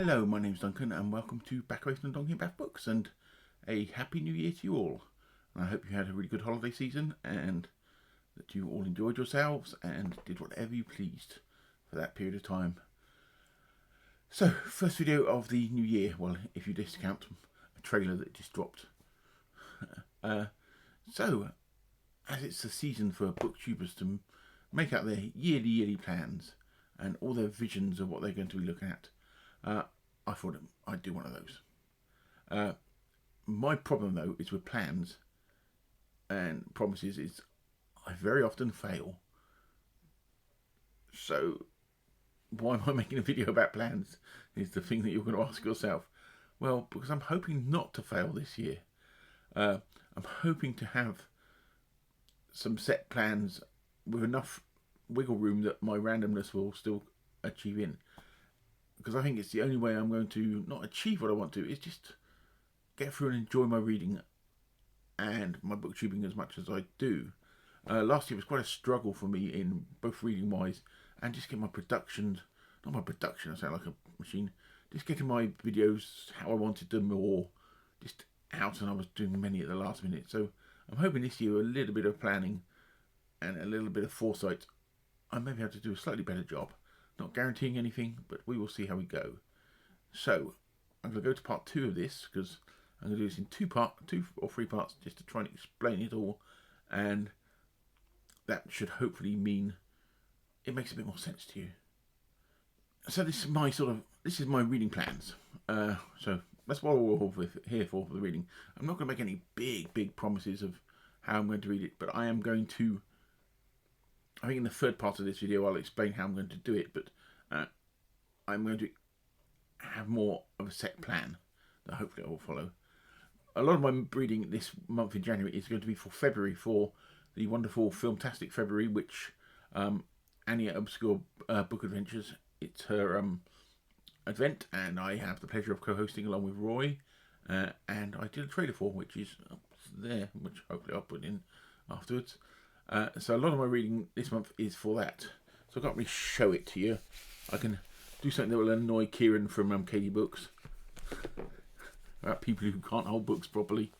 Hello, my name's Duncan and welcome to Back Away from Donkey and Bath Books, and a Happy New Year to you all. And I hope you had a really good holiday season and that you all enjoyed yourselves and did whatever you pleased for that period of time. So, first video of the new year, well, if you discount a trailer that just dropped. So, as it's the season for booktubers to make out their yearly plans and all their visions of what they're going to be looking at, I thought I'd do one of those. My problem though is with plans and promises is I very often fail. So why am I making a video about plans is the thing that you're going to ask yourself. Well, because I'm hoping not to fail this year. I'm hoping to have some set plans with enough wiggle room that my randomness will still achieve in. Because I think it's the only way I'm going to not achieve what I want to, is just get through and enjoy my reading and my booktubing as much as I do. Last year was quite a struggle for me in both reading wise and just getting my production, not my production, I sound like a machine, just getting my videos how I wanted them or just out, and I was doing many at the last minute. So I'm hoping this year, a little bit of planning and a little bit of foresight, I may be able to do a slightly better job. Not guaranteeing anything, but we will see how we go. So, I'm going to go to part 2 of this, because I'm going to do this in two or three parts, just to try and explain it all, and that should hopefully mean it makes a bit more sense to you. So this is my reading plans. So that's what we're here for the reading. I'm not going to make any big promises of how I'm going to read it, but I am going to, I think in the third part of this video I'll explain how I'm going to do it, but I'm going to have more of a set plan that hopefully I will follow. A lot of my reading this month in January is going to be for February, for the wonderful Filmtastic February, which Annie at Obscure Book Adventures, it's her event, and I have the pleasure of co-hosting along with Roy, and I did a trailer for, which is up there, which hopefully I'll put in afterwards. So a lot of my reading this month is for that. So I can't really show it to you. I can do something that will annoy Kieran from Katie Books. About people who can't hold books properly.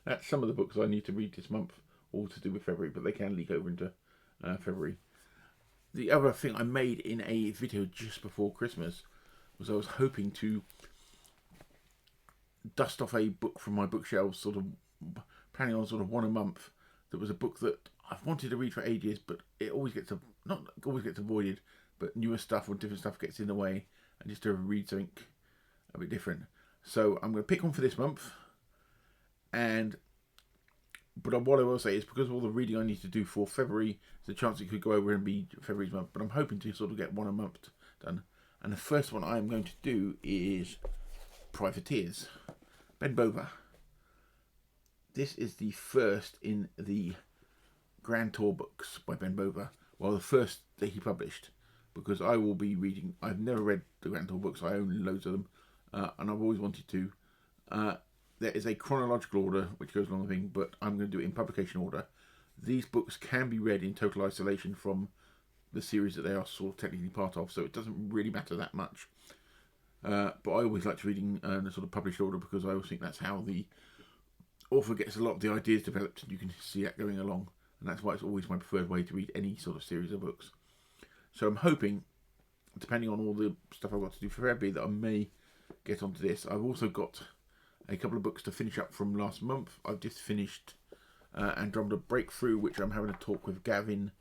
That's some of the books I need to read this month, all to do with February, but they can leak over into February. The other thing I made in a video just before Christmas was I was hoping to dust off a book from my bookshelves, sort of planning on sort of one a month. That was a book that I've wanted to read for ages, but it always gets not always gets avoided, but newer stuff or different stuff gets in the way, and just to read something a bit different. So I'm going to pick one for this month, but what I will say is, because of all the reading I need to do for February, there's a chance it could go over and be February's month, but I'm hoping to sort of get one a month done. And the first one I'm going to do is Privateers, Ben Bova. This is the first in the Grand Tour books by Ben Bova. Well, the first that he published, because I will be reading. I've never read the Grand Tour books. I own loads of them, and I've always wanted to. There is a chronological order which goes along the thing, but I'm going to do it in publication order. These books can be read in total isolation from the series that they are sort of technically part of, so it doesn't really matter that much. But I always like reading in a sort of published order, because I always think that's how the author gets a lot of the ideas developed, and you can see that going along, and that's why it's always my preferred way to read any sort of series of books. So I'm hoping, depending on all the stuff I've got to do for February, that I may get onto this. I've also got a couple of books to finish up from last month. I've just finished Andromeda Breakthrough, which I'm having a talk with Gavin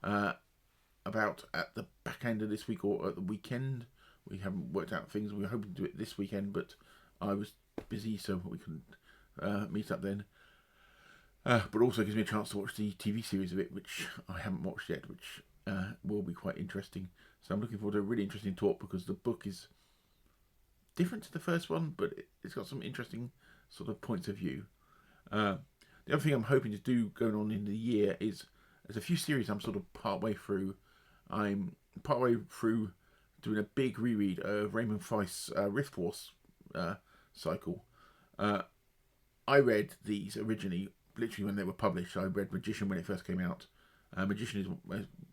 about at the back end of this week or at the weekend. We haven't worked out things. We were hoping to do it this weekend, but I was busy, so we couldn't meet up then. But also gives me a chance to watch the TV series of it, which I haven't watched yet, which will be quite interesting. So I'm looking forward to a really interesting talk, because the book is different to the first one, but it's got some interesting sort of points of view. The other thing I'm hoping to do going on in the year is there's a few series I'm sort of partway through. I'm partway through doing a big reread of Raymond Feist's Rift Force cycle. I read these originally, literally when they were published. I read Magician when it first came out. Magician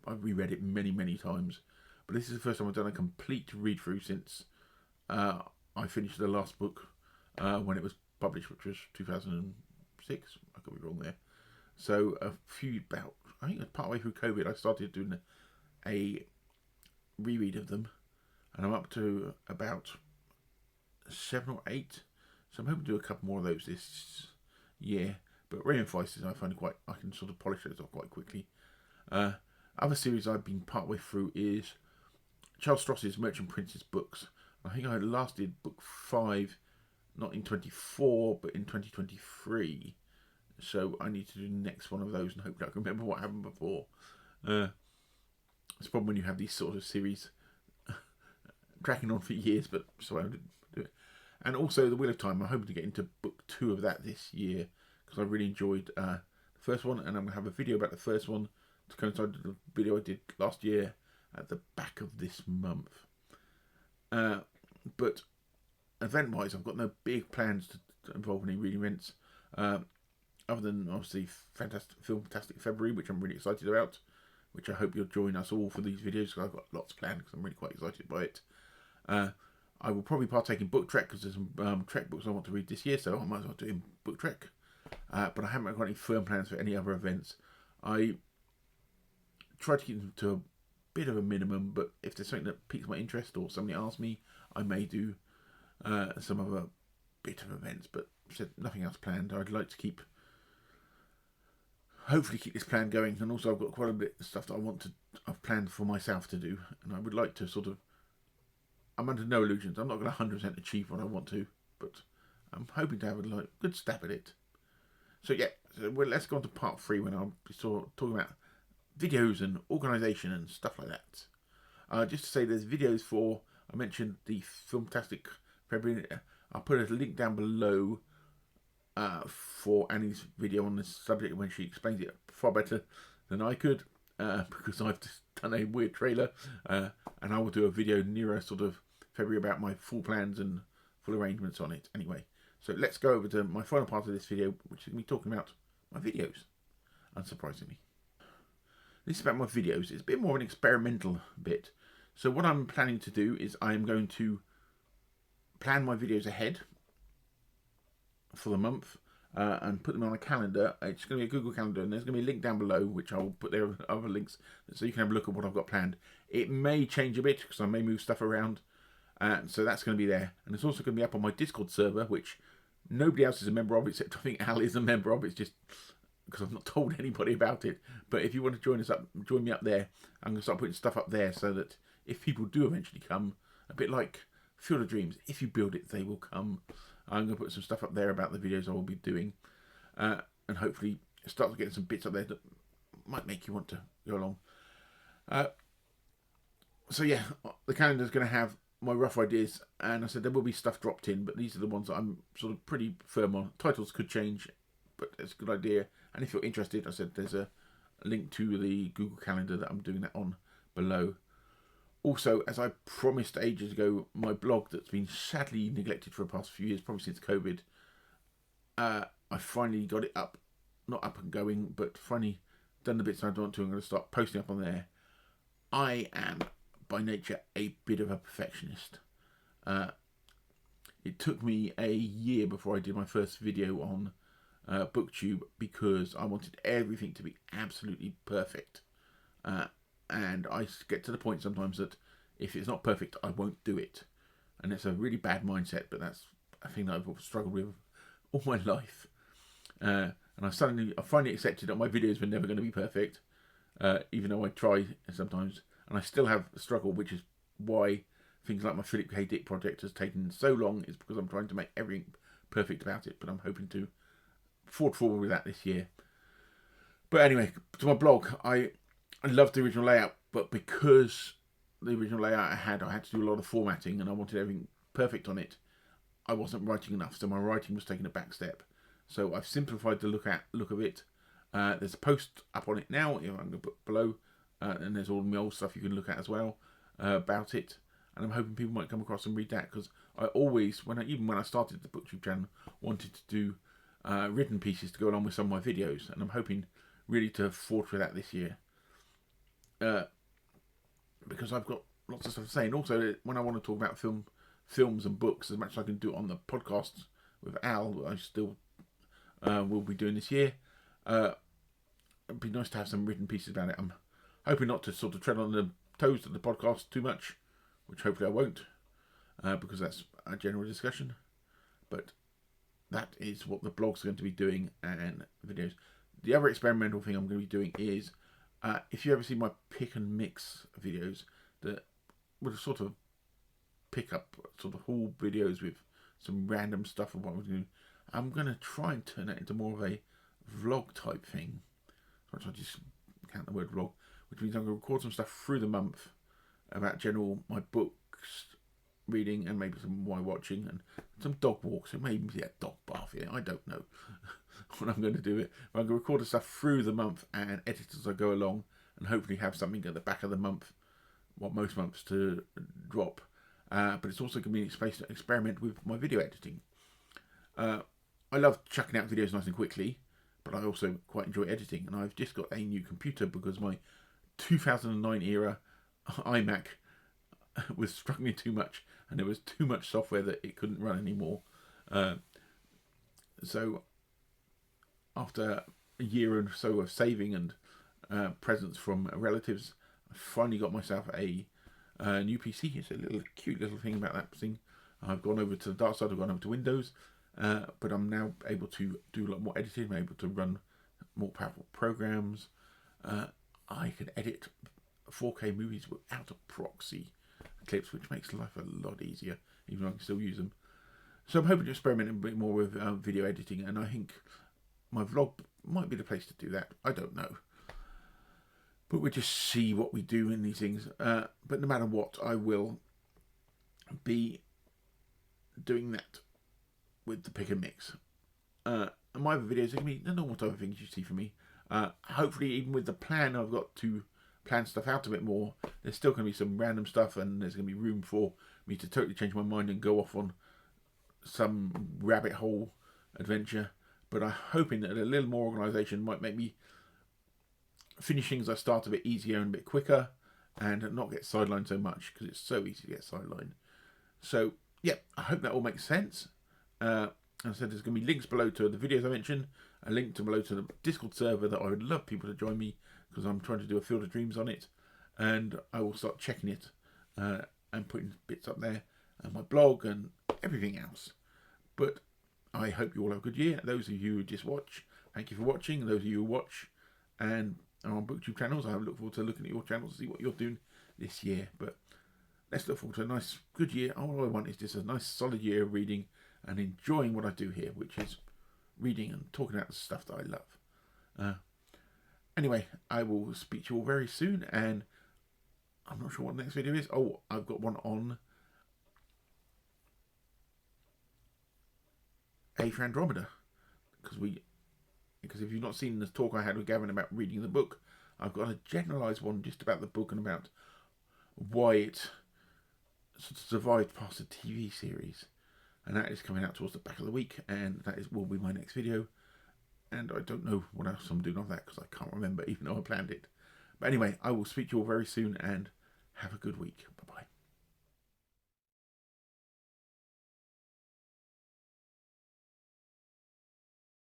I reread it many times. but this is the first time I've done a complete read through since I finished the last book when it was published, which was 2006. I could be wrong there. So I think it was partway through COVID, I started doing a reread of them, and I'm up to about 7 or 8. So I'm hoping to do a couple more of those this year. But Rain and Feisties, I find I can sort of polish those off quite quickly. Other series I've been partway through is Charles Stross's Merchant Prince's books. I think I last did book 5, not in 24, but in 2023. So I need to do the next one of those, and hopefully I can remember what happened before. It's a problem when you have these sort of series tracking on for years, but so I didn't do it. And also The Wheel of Time. I'm hoping to get into book 2 of that this year, because I really enjoyed the first one, and I'm going to have a video about the first one to coincide with the video I did last year at the back of this month. But event-wise, I've got no big plans to involve any reading events, other than obviously Filmtastic February, which I'm really excited about, which I hope you'll join us all for these videos, because I've got lots planned, because I'm really quite excited by it. I will probably partake in Book Trek, because there's some Trek books I want to read this year, so I might as well do Book Trek. But I haven't got any firm plans for any other events. I try to keep them to a bit of a minimum, but if there's something that piques my interest or somebody asks me, I may do some other bit of events, but nothing else planned. I'd like to hopefully keep this plan going, and also I've got quite a bit of stuff that I've planned for myself to do, and I would like to I'm under no illusions. I'm not going to 100% achieve what I want to, but I'm hoping to have a good stab at it. So yeah, let's go on to part 3, when I'll be talking about videos and organisation and stuff like that. Just to say, there's videos for, I mentioned the Filmtastic February. I'll put a link down below for Annie's video on this subject, when she explains it far better than I could, because I've just done a weird trailer, and I will do a video nearer sort of February about my full plans and full arrangements on it. Anyway, so let's go over to my final part of this video, which is me talking about my videos, unsurprisingly. This is about my videos. It's a bit more of an experimental bit. So what I'm planning to do is I am going to plan my videos ahead for the month, and put them on a calendar. It's going to be a Google Calendar, and there's going to be a link down below, which I will put there, other links, so you can have a look at what I've got planned. It may change a bit, because I may move stuff around, so that's going to be there. And it's also going to be up on my Discord server, which nobody else is a member of, except I think Al is a member of. It's just because I've not told anybody about it. But if you want to join me up there, I'm going to start putting stuff up there, so that if people do eventually come, a bit like Field of Dreams, if you build it, they will come. I'm going to put some stuff up there about the videos I will be doing, and hopefully start getting some bits up there that might make you want to go along. So yeah, the calendar is going to have my rough ideas, and I said there will be stuff dropped in, but these are the ones that I'm sort of pretty firm on. Titles could change, but it's a good idea. And if you're interested, I said there's a link to the Google Calendar that I'm doing that on below. Also, as I promised ages ago, my blog that's been sadly neglected for the past few years, probably since COVID, I finally got it up. Not up and going, but finally done the bits I want to. I'm going to start posting up on there. I am, by nature, a bit of a perfectionist. It took me a year before I did my first video on BookTube, because I wanted everything to be absolutely perfect. And I get to the point sometimes that if it's not perfect, I won't do it. And it's a really bad mindset, but that's a thing that I've struggled with all my life. And I finally accepted that my videos were never going to be perfect, even though I try sometimes. And I still have a struggle, which is why things like my Philip K. Dick project has taken so long, is because I'm trying to make everything perfect about it. But I'm hoping to forward with that this year. But anyway, to my blog, I loved the original layout, but because the original layout I had to do a lot of formatting, and I wanted everything perfect on it, I wasn't writing enough, so my writing was taking a back step. So I've simplified the look of it. There's a post up on it now, I'm going to put below, and there's all my old stuff you can look at as well about it. And I'm hoping people might come across and read that, because I always, even when I started the BookTube channel, wanted to do written pieces to go along with some of my videos, and I'm hoping really to forge for that this year. Because I've got lots of stuff to say. And also, when I want to talk about films and books, as much as I can do it on the podcast with Al, I still will be doing this year. It'd be nice to have some written pieces about it. I'm hoping not to sort of tread on the toes of the podcast too much, which hopefully I won't, because that's a general discussion. But that is what the blog's going to be doing, and videos. The other experimental thing I'm going to be doing is, if you ever see my pick and mix videos, that would sort of pick up sort of haul videos with some random stuff of what we're doing, I'm going to try and turn that into more of a vlog type thing. So I just count the word vlog, which means I'm going to record some stuff through the month about my books, reading, and maybe some my watching, and some dog walks, and maybe a dog bath here. I don't know what I'm going to do. I'm going to record the stuff through the month and edit as I go along, and hopefully have something at the back of the month, most months, to drop. But it's also going to be a space to experiment with my video editing. I love chucking out videos nice and quickly, but I also quite enjoy editing, and I've just got a new computer because my 2009 era iMac was struggling too much, and there was too much software that it couldn't run anymore. So after a year or so of saving and presents from relatives, I finally got myself a new PC. It's a cute little thing about that thing. I've gone over to the dark side, I've gone over to Windows, but I'm now able to do a lot more editing. I'm able to run more powerful programs. I can edit 4K movies without a proxy clips, which makes life a lot easier, even though I can still use them. So I'm hoping to experiment a bit more with video editing, and I think my vlog might be the place to do that. I don't know. But we'll just see what we do in these things. But no matter what, I will be doing that with the pick and mix. And my other videos are going to be the normal type of things you see from me. Hopefully, even with the plan, I've got to plan stuff out a bit more. There's still going to be some random stuff, and there's going to be room for me to totally change my mind and go off on some rabbit hole adventure. But I'm hoping that a little more organisation might make me finish things I start a bit easier and a bit quicker, and not get sidelined so much, because it's so easy to get sidelined. So yeah, I hope that all makes sense. As I said, there's going to be links below to the videos I mentioned, a link below to the Discord server that I would love people to join me, because I'm trying to do a Field of Dreams on it, and I will start checking it and putting bits up there, and my blog and everything else. But I hope you all have a good year. Those of you who just watch, thank you for watching. Those of you who watch and are on BookTube channels, I look forward to looking at your channels to see what you're doing this year. But let's look forward to a nice, good year. All I want is just a nice, solid year of reading and enjoying what I do here, which is reading and talking about the stuff that I love. Anyway, I will speak to you all very soon, and I'm not sure what the next video is. Oh, I've got one on A for Andromeda, because if you've not seen the talk I had with Gavin about reading the book, I've got a generalised one just about the book and about why it sort of survived past the TV series, and that is coming out towards the back of the week, and will be my next video. And I don't know what else I'm doing on that, because I can't remember, even though I planned it. But anyway, I will speak to you all very soon, and have a good week. Bye-bye.